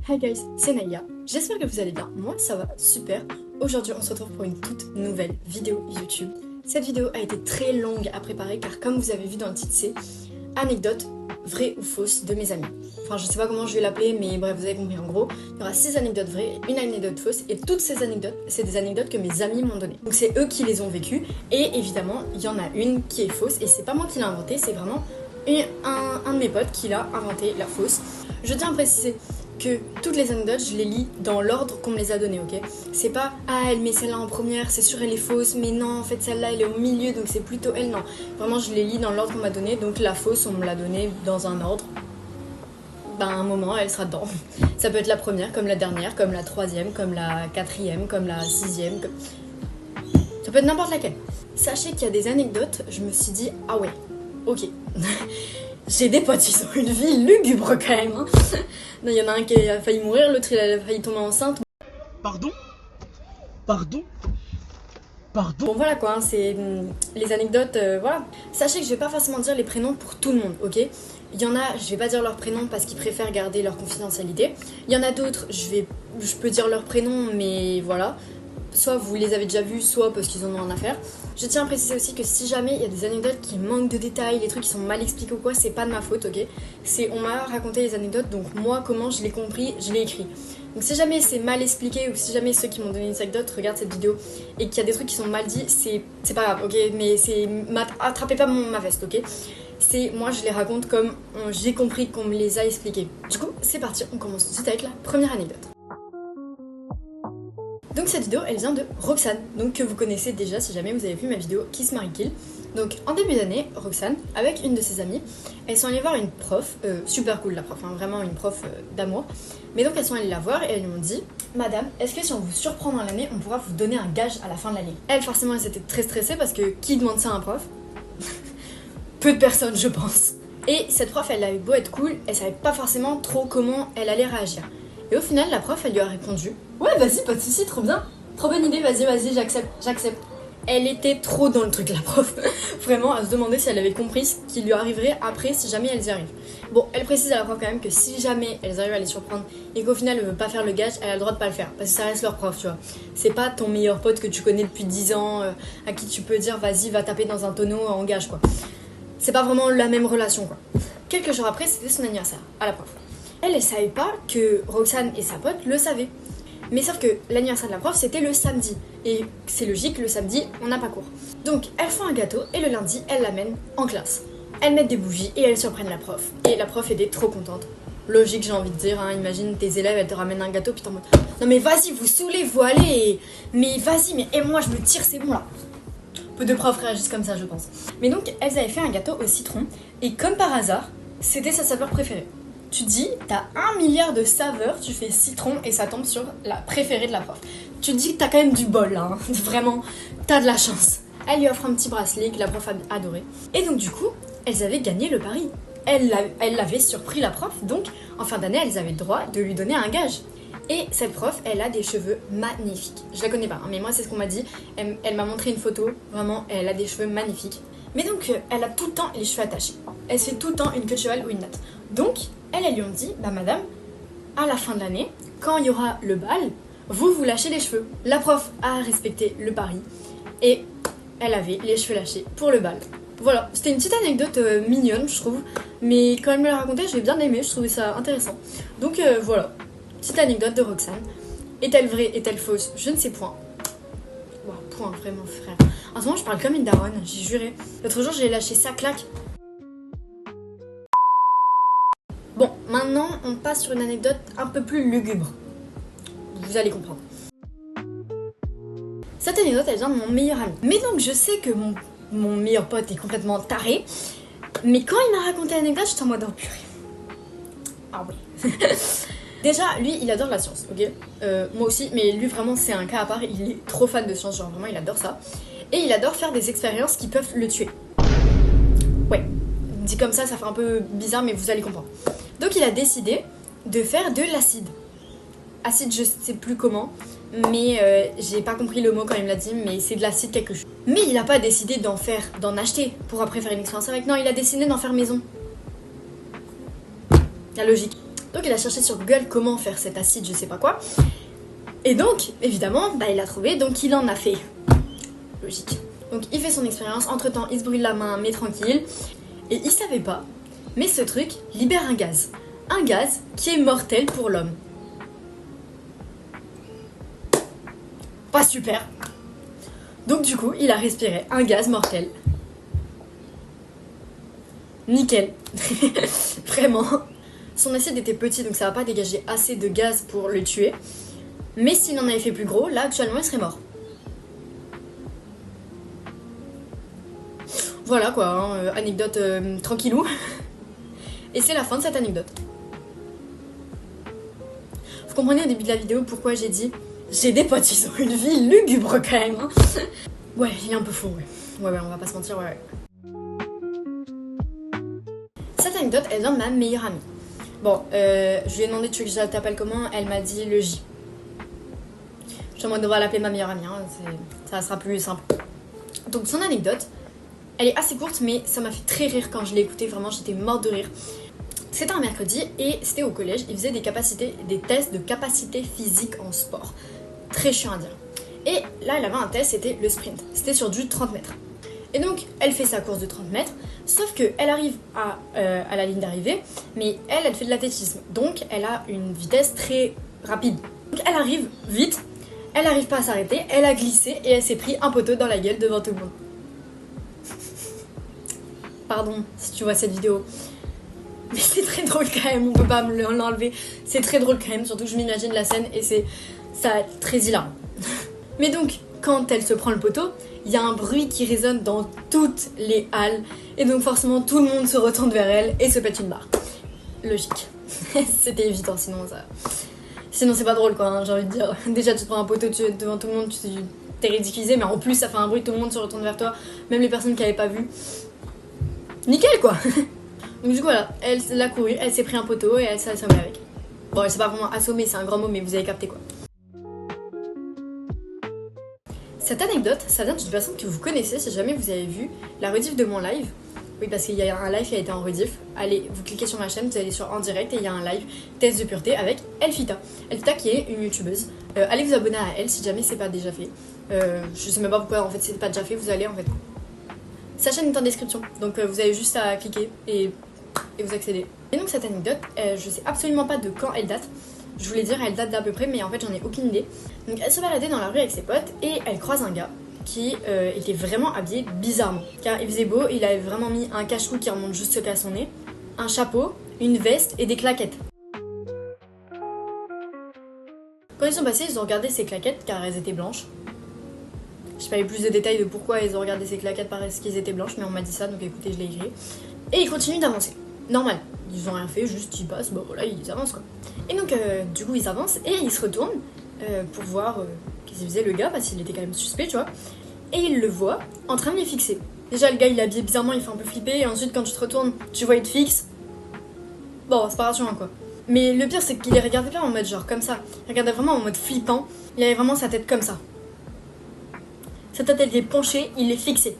Hi guys, c'est Naya, j'espère que vous allez bien, moi ça va super. Aujourd'hui on se retrouve pour une toute nouvelle vidéo YouTube. Cette vidéo a été très longue à préparer car comme vous avez vu dans le titre c'est anecdote vraie ou fausse de mes amis. Enfin je sais pas comment je vais l'appeler mais bref vous avez compris en gros. Il y aura 6 anecdotes vraies, une anecdote fausse et toutes ces anecdotes c'est des anecdotes que mes amis m'ont données. Donc c'est eux qui les ont vécues et évidemment il y en a une qui est fausse et c'est pas moi qui l'ai inventée, c'est vraiment un de mes potes qui l'a inventé la fausse. Je tiens à préciser que toutes les anecdotes, je les lis dans l'ordre qu'on me les a données, ok? C'est pas « Ah, elle met celle-là en première, c'est sûr elle est fausse, mais non, en fait celle-là elle est au milieu, donc c'est plutôt elle, non. » Vraiment, je les lis dans l'ordre qu'on m'a donné, donc la fausse, on me l'a donnée dans un ordre. Ben, à un moment, elle sera dedans. Ça peut être la première, comme la dernière, comme la troisième, comme la quatrième, comme la sixième, comme... Ça peut être n'importe laquelle. Sachez qu'il y a des anecdotes, je me suis dit « Ah ouais, ok. » J'ai des potes, ils ont une vie lugubre quand même. Hein. Non, il y en a un qui a failli mourir, l'autre il a failli tomber enceinte. Pardon? Bon voilà quoi, hein, c'est les anecdotes, voilà. Sachez que je vais pas forcément dire les prénoms pour tout le monde, ok? Il y en a, je vais pas dire leur prénom parce qu'ils préfèrent garder leur confidentialité. Il y en a d'autres, je peux dire leur prénom, mais voilà. Soit vous les avez déjà vus, soit parce qu'ils en ont rien à faire. Je tiens à préciser aussi que si jamais il y a des anecdotes qui manquent de détails, les trucs qui sont mal expliqués ou quoi, c'est pas de ma faute, ok? On m'a raconté les anecdotes, donc moi, comment je l'ai compris, je l'ai écrit. Donc si jamais c'est mal expliqué ou si jamais ceux qui m'ont donné les anecdotes regardent cette vidéo et qu'il y a des trucs qui sont mal dits, c'est pas grave, ok? Mais attrapez pas ma veste, ok? Moi je les raconte comme j'ai compris qu'on me les a expliqués. Du coup, c'est parti, on commence tout de suite avec la première anecdote. Donc cette vidéo elle vient de Roxane, donc que vous connaissez déjà si jamais vous avez vu ma vidéo Kiss Mary Kill. Donc en début d'année, Roxane, avec une de ses amies, elles sont allées voir une prof, super cool la prof, hein, vraiment une prof d'amour. Mais donc elles sont allées la voir et elles lui ont dit « Madame, est-ce que si on vous surprend dans l'année, on pourra vous donner un gage à la fin de l'année ?» Elle forcément elle s'était très stressée parce que qui demande ça à un prof? Peu de personnes je pense. Et cette prof elle avait beau être cool, elle savait pas forcément trop comment elle allait réagir. Et au final, la prof, elle lui a répondu « Ouais, vas-y, pas de soucis, trop bien. Trop bonne idée, vas-y, j'accepte. » Elle était trop dans le truc, la prof. Vraiment, à se demander si elle avait compris ce qui lui arriverait après si jamais elles y arrivent. Bon, elle précise à la prof quand même que si jamais elles arrivent à les surprendre et qu'au final, elle veut pas faire le gage, elle a le droit de pas le faire. Parce que ça reste leur prof, tu vois. C'est pas ton meilleur pote que tu connais depuis 10 ans, à qui tu peux dire « Vas-y, va taper dans un tonneau en gage, quoi. » C'est pas vraiment la même relation, quoi. Quelques jours après, c'était son anniversaire, à la prof. Elle savait pas que Roxane et sa pote le savaient. Mais sauf que l'anniversaire de la prof, c'était le samedi. Et c'est logique, le samedi, on n'a pas cours. Donc, elles font un gâteau et le lundi, elles l'amènent en classe. Elles mettent des bougies et elles surprennent la prof. Et la prof était trop contente. Logique, j'ai envie de dire, hein. Imagine tes élèves, elles te ramènent un gâteau, puis t'es en mode « Non mais vas-y, vous saoulez, vous allez. Mais vas-y, mais moi je me tire, c'est bon là. » Peu de profs réagissent comme ça, je pense. Mais donc, elles avaient fait un gâteau au citron. Et comme par hasard, c'était sa saveur préférée. Tu dis, t'as 1 milliard de saveurs, tu fais citron et ça tombe sur la préférée de la prof. Tu te dis que t'as quand même du bol là, hein. Vraiment, t'as de la chance. Elle lui offre un petit bracelet que la prof a adoré. Et donc du coup, elles avaient gagné le pari. Elle l'avait surpris la prof, donc en fin d'année, elles avaient le droit de lui donner un gage. Et cette prof, elle a des cheveux magnifiques. Je la connais pas, hein, mais moi c'est ce qu'on m'a dit. Elle m'a montré une photo, vraiment, elle a des cheveux magnifiques. Mais donc, elle a tout le temps les cheveux attachés. Elle se fait tout le temps une queue de cheval ou une natte. Donc, elles lui ont dit, bah madame, à la fin de l'année, quand il y aura le bal, vous lâchez les cheveux. La prof a respecté le pari et elle avait les cheveux lâchés pour le bal. Voilà, c'était une petite anecdote mignonne, je trouve. Mais quand elle me l'a racontée, j'ai bien aimé, je trouvais ça intéressant. Donc voilà, petite anecdote de Roxane. Est-elle vraie, est-elle fausse? Je ne sais point. Wow, point, vraiment frère. En ce moment, je parle comme une daronne, j'ai juré. L'autre jour, j'ai lâché ça, claque. Bon, maintenant, on passe sur une anecdote un peu plus lugubre. Vous allez comprendre. Cette anecdote, elle vient de mon meilleur ami. Mais donc, je sais que mon meilleur pote est complètement taré. Mais quand il m'a raconté l'anecdote, j'étais en mode, oh purée. Ah oui. Déjà, lui, il adore la science, ok? Moi aussi, mais lui, vraiment, c'est un cas à part. Il est trop fan de science, genre vraiment, il adore ça. Et il adore faire des expériences qui peuvent le tuer. Ouais. Dit comme ça fait un peu bizarre, mais vous allez comprendre. Donc il a décidé de faire de l'acide. Acide, je sais plus comment, mais j'ai pas compris le mot quand il me l'a dit, mais c'est de l'acide quelque chose. Mais il a pas décidé d'en acheter pour après faire une expérience avec. Non, il a décidé d'en faire maison. La logique. Donc il a cherché sur Google comment faire cet acide, je sais pas quoi. Et donc, évidemment, il a trouvé, donc il en a fait. Logique. Donc il fait son expérience, entre temps il se brûle la main, mais tranquille. Et il savait pas, mais ce truc libère un gaz. Un gaz qui est mortel pour l'homme. Pas super. Donc du coup, il a respiré un gaz mortel. Nickel. Vraiment. Son acide était petit, donc ça va pas dégager assez de gaz pour le tuer. Mais s'il en avait fait plus gros, là actuellement il serait mort. Voilà quoi, hein, anecdote tranquillou. Et c'est la fin de cette anecdote. Vous comprenez au début de la vidéo pourquoi j'ai dit j'ai des potes, ils ont une vie lugubre quand même. Hein. Ouais, il est un peu fou, ouais. Ouais, on va pas se mentir, ouais. Cette anecdote, elle vient de ma meilleure amie. Bon, je lui ai demandé, tu veux que je t'appelle comment? Elle m'a dit le J. J'aimerais devoir l'appeler ma meilleure amie, hein, ça sera plus simple. Donc son anecdote, elle est assez courte, mais ça m'a fait très rire quand je l'ai écoutée, vraiment j'étais morte de rire. C'était un mercredi et c'était au collège, ils faisaient des tests de capacité physique en sport. Très chiant à dire. Et là, elle avait un test, c'était le sprint. C'était sur du 30 mètres. Et donc, elle fait sa course de 30 mètres, sauf qu'elle arrive à la ligne d'arrivée, mais elle fait de l'athlétisme. Donc, elle a une vitesse très rapide. Donc, elle arrive vite, elle n'arrive pas à s'arrêter, elle a glissé et elle s'est pris un poteau dans la gueule devant tout le monde. Pardon si tu vois cette vidéo. Mais c'est très drôle quand même, on peut pas me l'enlever. C'est très drôle quand même, surtout que je m'imagine la scène et c'est très hilarant. Mais donc, quand elle se prend le poteau, il y a un bruit qui résonne dans toutes les halles. Et donc forcément, tout le monde se retourne vers elle et se pète une barre. Logique. C'était évident, sinon c'est pas drôle quoi, hein, j'ai envie de dire. Déjà, tu te prends un poteau devant tout le monde, t'es ridiculisé, mais en plus, ça fait un bruit, tout le monde se retourne vers toi. Même les personnes qui avaient pas vu. Nickel quoi. Donc du coup voilà, elle l'a couru, elle s'est pris un poteau et elle s'est assommée avec. Bon, elle s'est pas vraiment assommée, c'est un grand mot, mais vous avez capté quoi. Cette anecdote, ça vient d'une personne que vous connaissez si jamais vous avez vu la rediff de mon live. Oui, parce qu'il y a un live qui a été en rediff. Allez, vous cliquez sur ma chaîne, vous allez sur en direct et il y a un live test de pureté avec Elfita. Elfita qui est une youtubeuse. Allez vous abonner à elle si jamais c'est pas déjà fait. Je sais même pas pourquoi en fait c'est pas déjà fait, vous allez en fait. Sa chaîne est en description, donc vous avez juste à cliquer et vous accédez. Et donc cette anecdote, je sais absolument pas de quand elle date. Je voulais dire elle date d'à peu près, mais en fait j'en ai aucune idée. Donc elle se baladait dans la rue avec ses potes et elle croise un gars qui était vraiment habillé bizarrement. Car il faisait beau, il avait vraiment mis un cache-cou qui remonte jusqu'à son nez, un chapeau, une veste et des claquettes. Quand ils sont passés, ils ont regardé ses claquettes car elles étaient blanches. Je sais pas eu plus de détails de pourquoi ils ont regardé ces claquettes parce qu'ils étaient blanches, mais on m'a dit ça, donc écoutez, je l'ai écrit. Et ils continuent d'avancer. Normal. Ils ont rien fait, juste ils passent, bah voilà, ils avancent quoi. Et donc, du coup, ils avancent et ils se retournent pour voir qu'est-ce qu'il faisait le gars, parce qu'il était quand même suspect, tu vois. Et ils le voient en train de les fixer. Déjà, le gars, il est habillé bizarrement, il fait un peu flipper, et ensuite, quand tu te retournes, tu vois, il te fixe. Bon, c'est pas rassurant quoi. Mais le pire, c'est qu'il les regardait pas en mode genre comme ça. Il regardait vraiment en mode flippant. Il avait vraiment sa tête comme ça. Sa tête elle était penchée, il les fixait.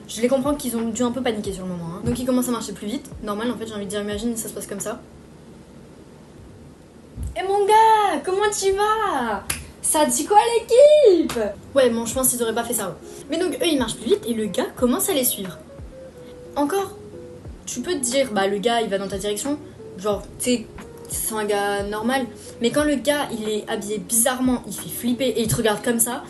Je les comprends qu'ils ont dû un peu paniquer sur le moment. Hein. Donc ils commencent à marcher plus vite. Normal en fait, j'ai envie de dire, imagine ça se passe comme ça. Eh mon gars, comment tu vas? Ça dit quoi l'équipe? Ouais bon, je pense qu'ils auraient pas fait ça. Ouais. Mais donc eux ils marchent plus vite et le gars commence à les suivre. Encore, tu peux te dire, bah le gars il va dans ta direction. Genre, tu sais, c'est un gars normal. Mais quand le gars il est habillé bizarrement, il fait flipper et il te regarde comme ça.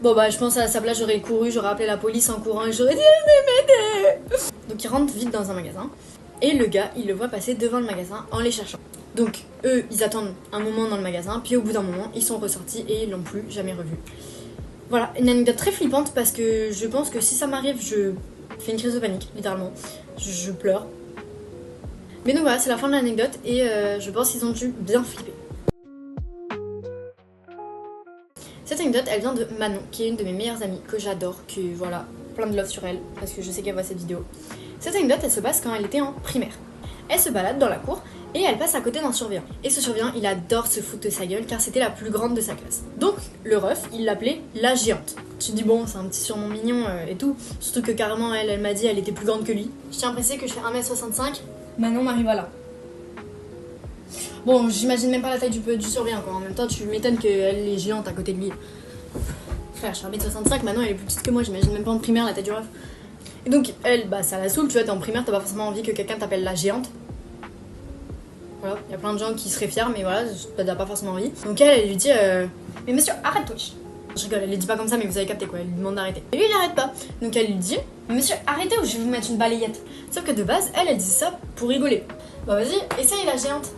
Bon bah je pense à sa place j'aurais couru, j'aurais appelé la police en courant et j'aurais dit m'aider. Donc il rentre vite dans un magasin. Et le gars il le voit passer devant le magasin en les cherchant. Donc eux ils attendent un moment dans le magasin. Puis au bout d'un moment ils sont ressortis et ils l'ont plus jamais revu. Voilà, une anecdote très flippante parce que je pense que si ça m'arrive je fais une crise de panique littéralement. Je pleure. Mais donc voilà, c'est la fin de l'anecdote et je pense qu'ils ont dû bien flipper. Cette anecdote, elle vient de Manon, qui est une de mes meilleures amies, que j'adore, que voilà, plein de love sur elle, parce que je sais qu'elle voit cette vidéo. Cette anecdote, elle se passe quand elle était en primaire. Elle se balade dans la cour et elle passe à côté d'un surveillant. Et ce surveillant, il adore se foutre de sa gueule car c'était la plus grande de sa classe. Donc, le ref, il l'appelait la géante. Tu te dis bon, c'est un petit surnom mignon et tout, surtout que carrément, elle m'a dit elle était plus grande que lui. Je tiens à préciser que je fais 1m65. Manon Marivala. Bon, j'imagine même pas la taille du surveillant quoi. En même temps, tu m'étonnes qu'elle est géante à côté de lui. Frère, je suis 1m65, Manon elle est plus petite que moi, j'imagine même pas en primaire la taille du ref. Et donc, elle, bah ça la saoule, tu vois, t'es en primaire, t'as pas forcément envie que quelqu'un t'appelle la géante. Voilà, il y a plein de gens qui seraient fiers, mais voilà, t'as pas forcément envie. Donc elle lui dit mais monsieur, arrête-toi. Je rigole, elle lui dit pas comme ça, mais vous avez capté quoi, elle lui demande d'arrêter. Et lui il arrête pas. Donc elle lui dit monsieur, arrêtez ou je vais vous mettre une balayette. Sauf que de base, elle disait ça pour rigoler. Bah vas-y, essaye la géante.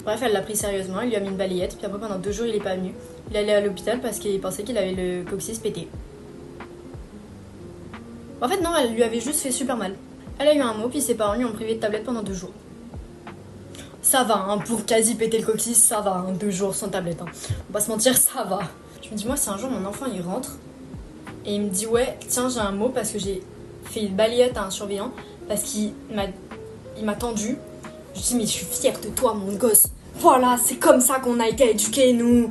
Bref, elle l'a pris sérieusement, elle lui a mis une balayette, puis après pendant 2 jours il est pas venu. Il allait à l'hôpital parce qu'il pensait qu'il avait le coccyx pété. En fait non, elle lui avait juste fait super mal. Elle a eu un mot, puis ses parents lui ont privé de tablette pendant 2 jours. Ça va, hein, pour quasi péter le coccyx, ça va, hein, 2 jours sans tablette. Hein. On va pas se mentir, ça va. Je me dis, moi, si un jour mon enfant il rentre et il me dit, ouais, tiens, j'ai un mot parce que j'ai fait une balayette à un surveillant, parce qu'il m'a tendu. Je dis, mais je suis fière de toi, mon gosse. Voilà, c'est comme ça qu'on a été éduqués, nous.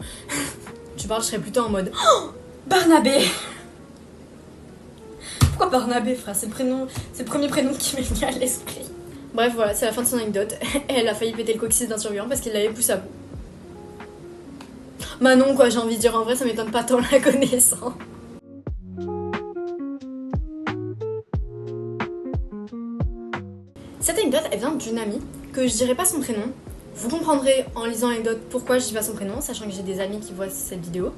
Tu parles, je serais plutôt en mode, oh, Barnabé. Pourquoi Barnabé, frère? C'est le premier prénom qui m'est venu à l'esprit. Bref, voilà, c'est la fin de son anecdote. Elle a failli péter le coccyx d'un surveillant parce qu'il l'avait poussé à bout. Manon, quoi, j'ai envie de dire, en vrai, ça m'étonne pas tant la connaissant. Cette anecdote, elle vient d'une amie que je dirai pas son prénom. Vous comprendrez en lisant l'anecdote pourquoi je dis pas son prénom, sachant que j'ai des amis qui voient cette vidéo.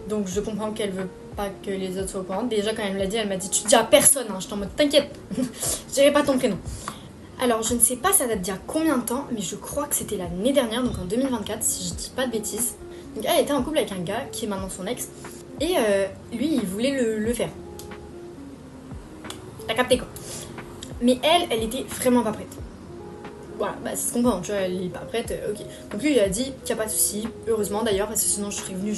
Donc je comprends qu'elle veut pas que les autres soient au courant. Déjà quand elle me l'a dit, elle m'a dit tu dis à personne, hein. J'étais en mode t'inquiète, je dirai pas ton prénom. Alors je ne sais pas ça date d'il y a combien de temps, mais je crois que c'était l'année dernière, donc en 2024 si je dis pas de bêtises. Donc elle était en couple avec un gars qui est maintenant son ex, et lui il voulait le faire. T'as capté quoi. Mais elle était vraiment pas prête. Voilà, bah c'est ce qu'on comprend, tu vois, elle est pas prête, ok. Donc lui il a dit qu'il n'y a pas de souci, heureusement d'ailleurs, parce que sinon je serais venue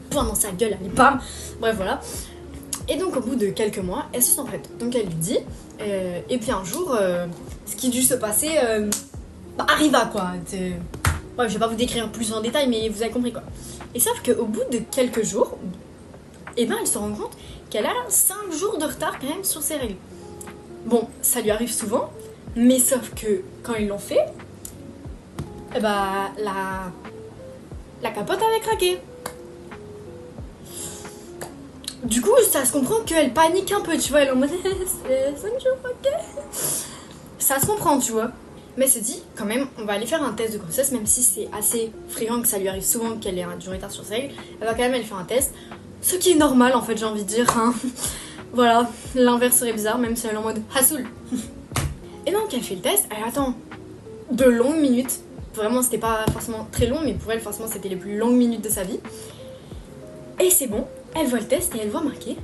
point dans sa gueule, allez bam. Bref voilà. Et donc au bout de quelques mois, elle se sent prête. Donc elle lui dit, et puis un jour, ce qui dut se passer, arriva quoi. Ouais, je vais pas vous décrire plus en détail, mais vous avez compris quoi. Et sauf qu'au bout de quelques jours, elle se rend compte qu'elle a 5 jours de retard quand même sur ses règles. Bon, ça lui arrive souvent, mais sauf que quand ils l'ont fait, la capote avait craqué. Du coup, ça se comprend qu'elle panique un peu, tu vois, elle est en mode c'est 5 jours, ok. Ça se comprend, tu vois. Mais elle se dit, quand même, on va aller faire un test de grossesse, même si c'est assez fréquent que ça lui arrive souvent qu'elle ait du retard sur ses règles. Elle va quand même aller faire un test, ce qui est normal en fait, j'ai envie de dire. Hein. Voilà, l'inverse serait bizarre, même si elle est en mode hassoul. Et donc elle fait le test, elle attend de longues minutes. Vraiment, c'était pas forcément très long, mais pour elle, forcément, c'était les plus longues minutes de sa vie. Et c'est bon, elle voit le test et elle voit marqué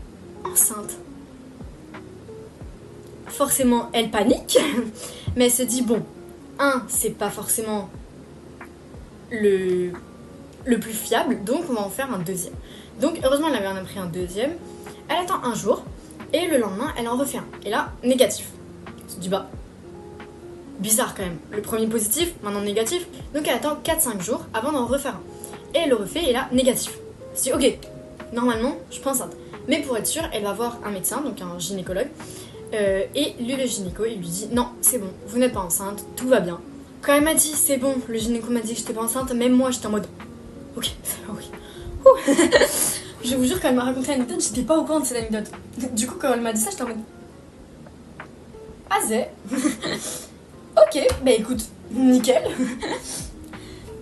enceinte. Forcément, elle panique, mais elle se dit bon, c'est pas forcément le plus fiable, donc on va en faire un deuxième. Donc heureusement, elle avait en a pris un deuxième. Elle attend un jour et le lendemain, elle en refait un. Et là, négatif. Elle se dit bah, bizarre quand même. Le premier positif, maintenant négatif. Donc elle attend 4-5 jours avant d'en refaire un. Et elle le refait et là, négatif. Elle se dit ok, normalement, je suis pas enceinte. Mais pour être sûre, elle va voir un médecin, donc un gynécologue. Et lui, le gynéco, il lui dit non, c'est bon, vous n'êtes pas enceinte, tout va bien. Quand elle m'a dit c'est bon, le gynéco m'a dit que j'étais pas enceinte, même moi j'étais en mode ok, oui. Je vous jure, quand elle m'a raconté l'anecdote, j'étais pas au courant de cette anecdote. Du coup, quand elle m'a dit ça, j'étais en mode Azé. Ok, bah écoute, nickel.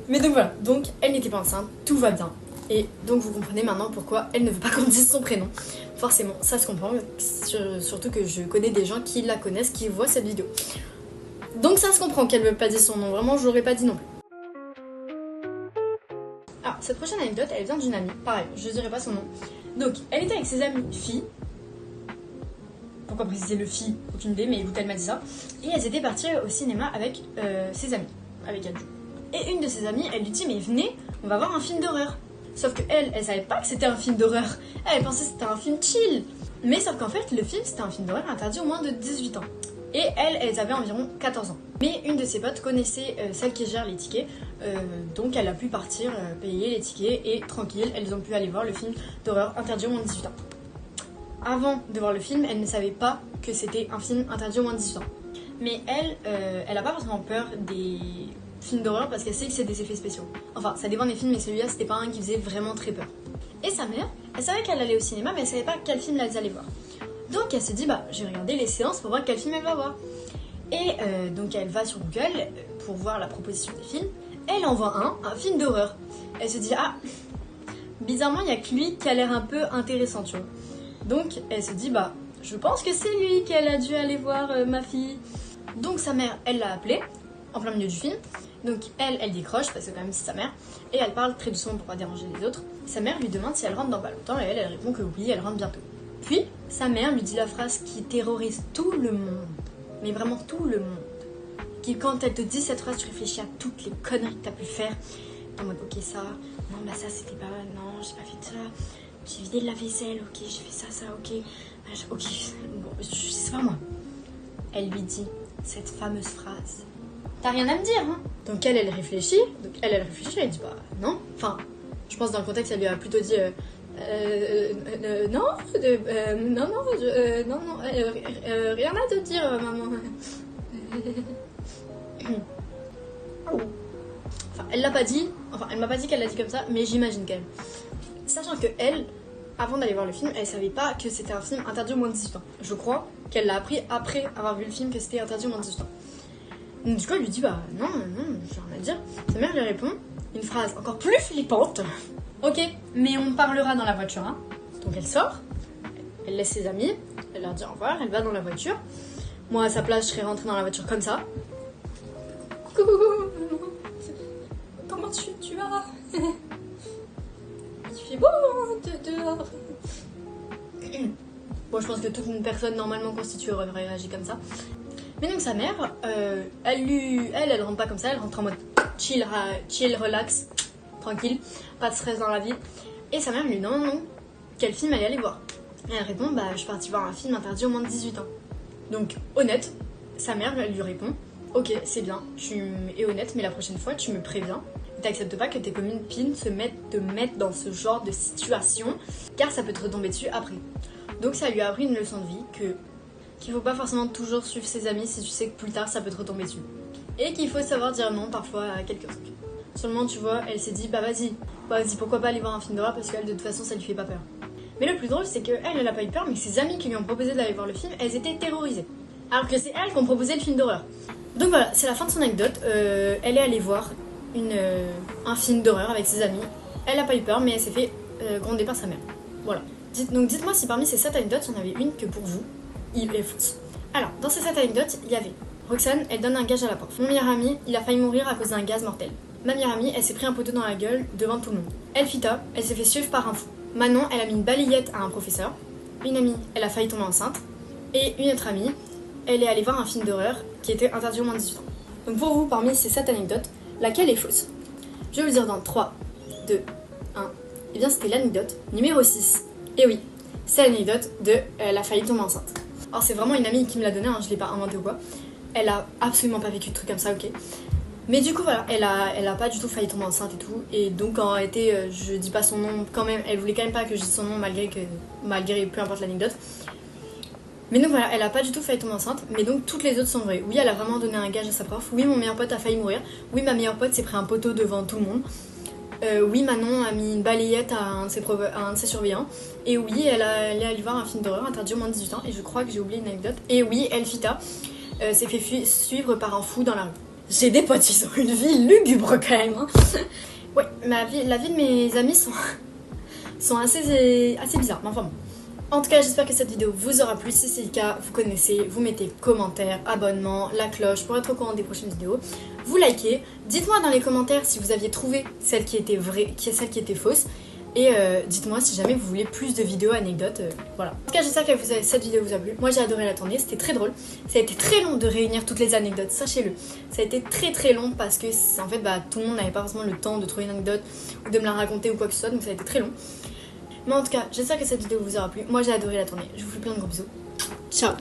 Mais donc voilà, donc elle n'était pas enceinte, tout va bien. Et donc vous comprenez maintenant pourquoi elle ne veut pas qu'on dise son prénom. Forcément, ça se comprend, surtout que je connais des gens qui la connaissent, qui voient cette vidéo. Donc ça se comprend qu'elle ne veut pas dire son nom, vraiment je l'aurais pas dit non plus. Ah, cette prochaine anecdote, elle vient d'une amie, pareil, je dirais pas son nom. Donc, elle était avec ses amies filles. Pourquoi préciser le fille? Aucune idée, mais écoute, elle m'a dit ça. Et elles étaient parties au cinéma avec ses amies, avec elle. Et une de ses amies, elle lui dit, mais venez, on va voir un film d'horreur. Sauf que elle savait pas que c'était un film d'horreur. Elle pensait que c'était un film chill. Mais sauf qu'en fait, le film, c'était un film d'horreur interdit aux moins de 18 ans. Et elles avaient environ 14 ans. Mais une de ses potes connaissait celle qui gère les tickets. Donc elle a pu partir, payer les tickets et tranquille, elles ont pu aller voir le film d'horreur interdit aux moins de 18 ans. Avant de voir le film, elle ne savait pas que c'était un film interdit aux moins de 18 ans. Mais elle a pas forcément peur des films d'horreur parce qu'elle sait que c'est des effets spéciaux. Enfin, ça dépend des films, mais celui-là, c'était pas un qui faisait vraiment très peur. Et sa mère, elle savait qu'elle allait au cinéma, mais elle savait pas quel film elle allait voir. Donc elle se dit, bah, je vais regarder les séances pour voir quel film elle va voir. Et donc elle va sur Google pour voir la proposition des films. Elle en voit un film d'horreur. Elle se dit, ah, bizarrement, il y a que lui qui a l'air un peu intéressant, tu vois. Donc elle se dit, bah, je pense que c'est lui qu'elle a dû aller voir, ma fille. Donc sa mère, elle l'a appelé en plein milieu du film. Donc elle décroche parce que quand même c'est sa mère. Et elle parle très doucement pour pas déranger les autres. Sa mère lui demande si elle rentre dans pas longtemps et elle répond que oui, elle rentre bientôt. Puis sa mère lui dit la phrase qui terrorise tout le monde. Mais vraiment tout le monde. Qui quand elle te dit cette phrase, tu réfléchis à toutes les conneries que t'as pu faire. T'es en mode ok ça, non bah ça c'était pas mal, non j'ai pas fait ça. J'ai vidé de la vaisselle, ok j'ai fait ça, ok. Ok, bon, je sais pas moi. Elle lui dit cette fameuse phrase. T'as rien à me dire, hein? Donc elle réfléchit. Elle dit bah non. Enfin, je pense dans le contexte, elle lui a plutôt dit non, rien à te dire, maman. Enfin, elle l'a pas dit. Enfin, elle m'a pas dit qu'elle l'a dit comme ça, mais j'imagine quand même. Sachant que elle, avant d'aller voir le film, elle savait pas que c'était un film interdit aux moins de 18 ans. Je crois qu'elle l'a appris après avoir vu le film que c'était interdit aux moins de 18 ans. Donc du coup elle lui dit bah non, j'ai rien à dire. Sa mère lui répond une phrase encore plus flippante. Ok, mais on parlera dans la voiture, hein. Donc elle sort, elle laisse ses amis, elle leur dit au revoir, elle va dans la voiture. Moi à sa place je serais rentrée dans la voiture comme ça. Coucou, comment tu vas? Il fait beau dehors. Bon je pense que toute une personne normalement constituée aurait réagi comme ça. Mais donc sa mère, elle rentre pas comme ça, elle rentre en mode chill, relax, tranquille, pas de stress dans la vie. Et sa mère lui dit non, quel film elle allait voir? Et elle répond bah je suis partie voir un film interdit aux moins de 18 ans. Donc honnête, sa mère elle lui répond ok c'est bien, tu es honnête mais la prochaine fois tu me préviens. T'acceptes pas que tes copines te mettent dans ce genre de situation car ça peut te retomber dessus après. Donc ça lui a appris une leçon de vie qu'il faut pas forcément toujours suivre ses amis si tu sais que plus tard ça peut te retomber dessus. Et qu'il faut savoir dire non parfois à quelques trucs. Seulement tu vois, elle s'est dit bah vas-y, pourquoi pas aller voir un film d'horreur parce qu'elle de toute façon ça lui fait pas peur. Mais le plus drôle c'est qu'elle elle a pas eu peur mais que ses amis qui lui ont proposé d'aller voir le film, elles étaient terrorisées. Alors que c'est elles qui ont proposé le film d'horreur. Donc voilà, c'est la fin de son anecdote. Elle est allée voir un film d'horreur avec ses amis. Elle a pas eu peur mais elle s'est fait gronder par sa mère. Voilà. Donc dites-moi si parmi ces 7 anecdotes, il y en avait une que pour vous, il est fausse. Alors, dans ces 7 anecdotes, il y avait Roxane, elle donne un gage à la prof. Mon meilleur ami, il a failli mourir à cause d'un gaz mortel. Ma meilleure amie, elle s'est pris un poteau dans la gueule devant tout le monde. Elfita, elle s'est fait suivre par un fou. Manon, elle a mis une balayette à un professeur. Une amie, elle a failli tomber enceinte. Et une autre amie, elle est allée voir un film d'horreur qui était interdit aux moins de 18 ans. Donc pour vous, parmi ces 7 anecdotes, laquelle est fausse? Je vais vous le dire dans 3, 2, 1. Et bien c'était l'anecdote numéro 6. Et oui, c'est l'anecdote de elle a failli tomber enceinte. Alors c'est vraiment une amie qui me l'a donné, hein, je l'ai pas inventé ou quoi. Elle a absolument pas vécu de trucs comme ça, ok. Mais du coup voilà, elle a pas du tout failli tomber enceinte et tout. Et donc en réalité, je dis pas son nom quand même. Elle voulait quand même pas que je dise son nom malgré peu importe l'anecdote. Mais donc voilà, elle a pas du tout failli tomber enceinte. Mais donc toutes les autres sont vraies. Oui, elle a vraiment donné un gage à sa prof. Oui, mon meilleur pote a failli mourir. Oui, ma meilleure pote s'est pris un poteau devant tout le monde. Oui, Manon a mis une balayette à un de ses surveillants. Et oui, elle est allée voir un film d'horreur interdit aux moins de 18 ans. Et je crois que j'ai oublié une anecdote. Et oui, Elfita s'est fait suivre par un fou dans la rue. J'ai des potes, ils ont une vie lugubre quand même. Hein. Ouais, la vie de mes amis sont assez bizarres. Mais enfin bon. En tout cas, j'espère que cette vidéo vous aura plu. Si c'est le cas, vous connaissez, vous mettez commentaires, abonnement, la cloche pour être au courant des prochaines vidéos. Vous likez. Dites-moi dans les commentaires si vous aviez trouvé celle qui était vraie, celle qui était fausse. Et dites-moi si jamais vous voulez plus de vidéos anecdotes. Voilà. En tout cas, j'espère que cette vidéo vous a plu. Moi, j'ai adoré la tourner. C'était très drôle. Ça a été très long de réunir toutes les anecdotes, sachez-le. Ça a été très long parce que en fait, tout le monde n'avait pas forcément le temps de trouver une anecdote ou de me la raconter ou quoi que ce soit. Donc ça a été très long. Mais en tout cas, j'espère que cette vidéo vous aura plu. Moi, j'ai adoré la tourner. Je vous fais plein de gros bisous. Ciao!